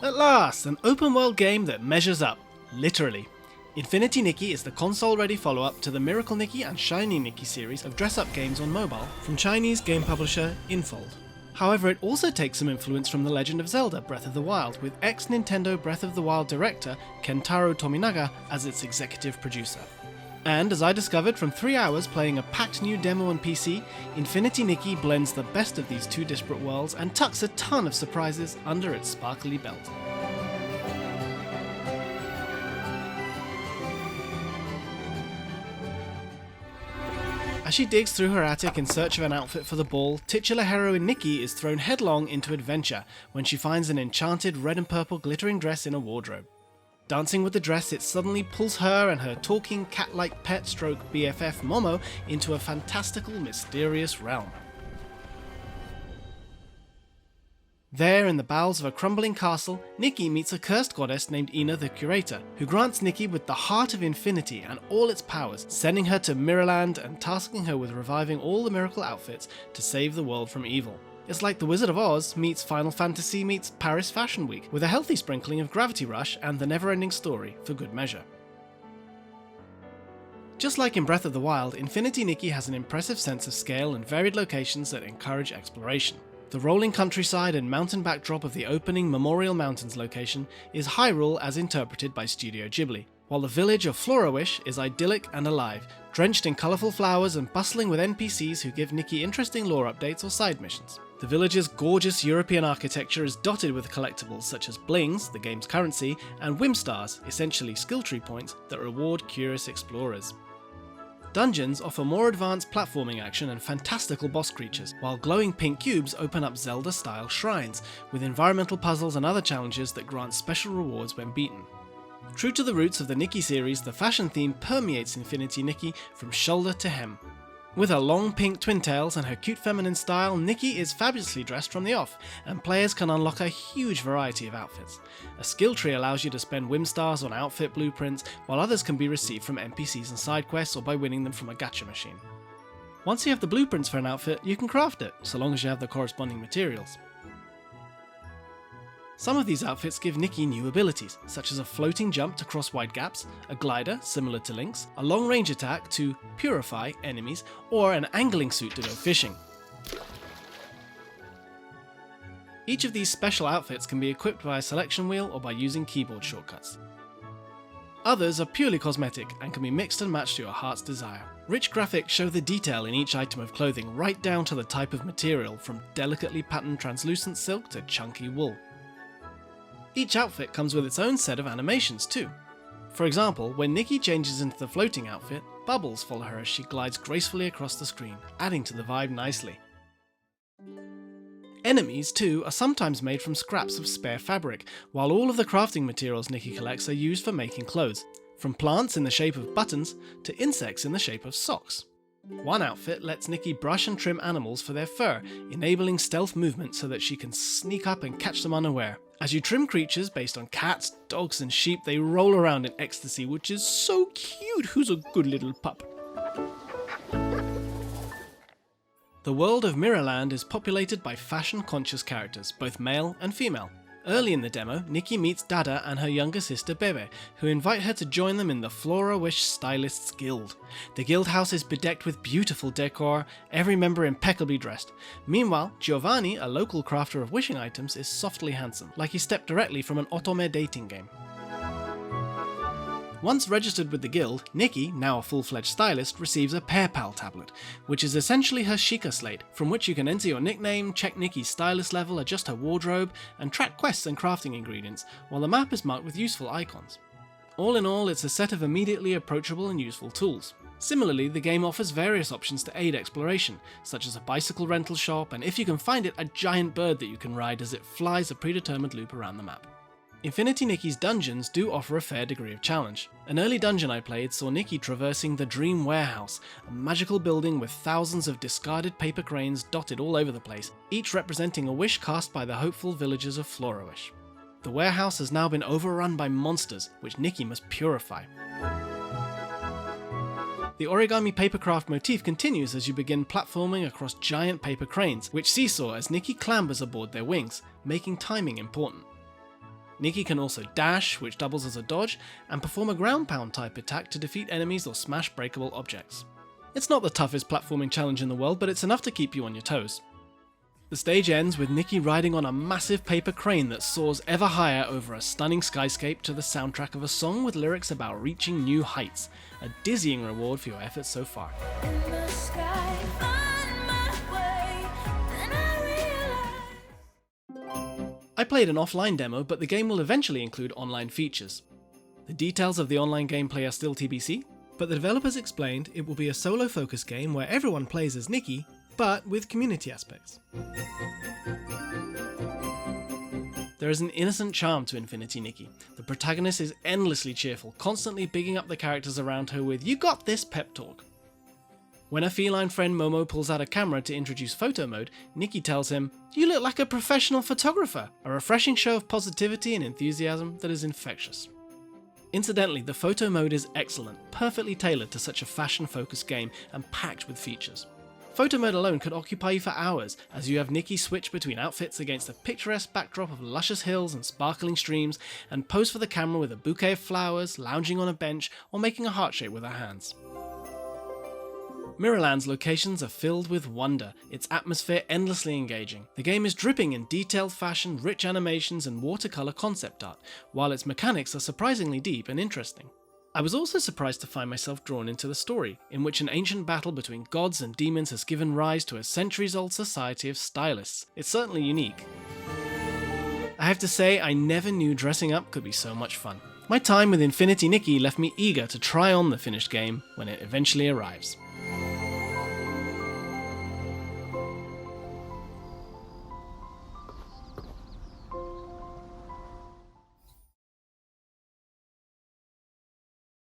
At last, an open world game that measures up, literally. Infinity Nikki is the console-ready follow-up to the Miracle Nikki and Shiny Nikki series of dress-up games on mobile from Chinese game publisher Infold. However, it also takes some influence from The Legend of Zelda Breath of the Wild, with ex-Nintendo Breath of the Wild director Kentaro Tominaga as its executive producer. And as I discovered from 3 hours playing a packed new demo on PC, Infinity Nikki blends the best of these two disparate worlds and tucks a ton of surprises under its sparkly belt. As she digs through her attic in search of an outfit for the ball, titular heroine Nikki is thrown headlong into adventure when she finds an enchanted red and purple glittering dress in a wardrobe. Dancing with the dress, it suddenly pulls her and her talking cat-like pet stroke BFF Momo into a fantastical, mysterious realm. There, in the bowels of a crumbling castle, Nikki meets a cursed goddess named Ina the Curator, who grants Nikki with the heart of infinity and all its powers, sending her to Mirrorland and tasking her with reviving all the miracle outfits to save the world from evil. It's like The Wizard of Oz meets Final Fantasy meets Paris Fashion Week, with a healthy sprinkling of Gravity Rush and the never-ending story for good measure. Just like in Breath of the Wild, Infinity Nikki has an impressive sense of scale and varied locations that encourage exploration. The rolling countryside and mountain backdrop of the opening Memorial Mountains location is Hyrule as interpreted by Studio Ghibli, while the village of Florawish is idyllic and alive, drenched in colourful flowers and bustling with NPCs who give Nikki interesting lore updates or side missions. The village's gorgeous European architecture is dotted with collectibles such as blings, the game's currency, and Whimstars, essentially skill tree points that reward curious explorers. Dungeons offer more advanced platforming action and fantastical boss creatures, while glowing pink cubes open up Zelda-style shrines, with environmental puzzles and other challenges that grant special rewards when beaten. True to the roots of the Nikki series, the fashion theme permeates Infinity Nikki from shoulder to hem. With her long pink twin tails and her cute feminine style, Nikki is fabulously dressed from the off, and players can unlock a huge variety of outfits. A skill tree allows you to spend Whimstars on outfit blueprints, while others can be received from NPCs and side quests or by winning them from a gacha machine. Once you have the blueprints for an outfit, you can craft it, so long as you have the corresponding materials. Some of these outfits give Nikki new abilities, such as a floating jump to cross wide gaps, a glider similar to Link's, a long range attack to purify enemies, or an angling suit to go fishing. Each of these special outfits can be equipped by a selection wheel or by using keyboard shortcuts. Others are purely cosmetic and can be mixed and matched to your heart's desire. Rich graphics show the detail in each item of clothing right down to the type of material, from delicately patterned translucent silk to chunky wool. Each outfit comes with its own set of animations too. For example, when Nikki changes into the floating outfit, bubbles follow her as she glides gracefully across the screen, adding to the vibe nicely. Enemies, too, are sometimes made from scraps of spare fabric, while all of the crafting materials Nikki collects are used for making clothes, from plants in the shape of buttons to insects in the shape of socks. One outfit lets Nikki brush and trim animals for their fur, enabling stealth movement so that she can sneak up and catch them unaware. As you trim creatures based on cats, dogs and sheep, they roll around in ecstasy, which is so cute. Who's a good little pup? The world of Mirrorland is populated by fashion-conscious characters, both male and female. Early in the demo, Nikki meets Dada and her younger sister Bebe, who invite her to join them in the Florawish Stylists Guild. The guild house is bedecked with beautiful decor, every member impeccably dressed. Meanwhile, Giovanni, a local crafter of wishing items, is softly handsome, like he stepped directly from an otome dating game. Once registered with the guild, Nikki, now a full-fledged stylist, receives a Pair Pal tablet, which is essentially her Sheikah slate, from which you can enter your nickname, check Nikki's stylist level, adjust her wardrobe, and track quests and crafting ingredients, while the map is marked with useful icons. All in all, it's a set of immediately approachable and useful tools. Similarly, the game offers various options to aid exploration, such as a bicycle rental shop, and if you can find it, a giant bird that you can ride as it flies a predetermined loop around the map. Infinity Nikki's dungeons do offer a fair degree of challenge. An early dungeon I played saw Nikki traversing the Dream Warehouse, a magical building with thousands of discarded paper cranes dotted all over the place, each representing a wish cast by the hopeful villagers of Florawish. The warehouse has now been overrun by monsters, which Nikki must purify. The origami papercraft motif continues as you begin platforming across giant paper cranes, which seesaw as Nikki clambers aboard their wings, making timing important. Nikki can also dash, which doubles as a dodge, and perform a ground pound type attack to defeat enemies or smash breakable objects. It's not the toughest platforming challenge in the world, but it's enough to keep you on your toes. The stage ends with Nikki riding on a massive paper crane that soars ever higher over a stunning skyscape to the soundtrack of a song with lyrics about reaching new heights, a dizzying reward for your efforts so far. I played an offline demo, but the game will eventually include online features. The details of the online gameplay are still TBC, but the developers explained it will be a solo-focused game where everyone plays as Nikki, but with community aspects. There is an innocent charm to Infinity Nikki. The protagonist is endlessly cheerful, constantly bigging up the characters around her with "You got this" pep talk. When a feline friend Momo pulls out a camera to introduce photo mode, Nikki tells him, "You look like a professional photographer," a refreshing show of positivity and enthusiasm that is infectious. Incidentally, the photo mode is excellent, perfectly tailored to such a fashion-focused game and packed with features. Photo mode alone could occupy you for hours, as you have Nikki switch between outfits against a picturesque backdrop of luscious hills and sparkling streams, and pose for the camera with a bouquet of flowers, lounging on a bench, or making a heart shape with her hands. Mirrorland's locations are filled with wonder, its atmosphere endlessly engaging. The game is dripping in detailed fashion, rich animations, and watercolor concept art, while its mechanics are surprisingly deep and interesting. I was also surprised to find myself drawn into the story, in which an ancient battle between gods and demons has given rise to a centuries-old society of stylists. It's certainly unique. I have to say, I never knew dressing up could be so much fun. My time with Infinity Nikki left me eager to try on the finished game when it eventually arrives.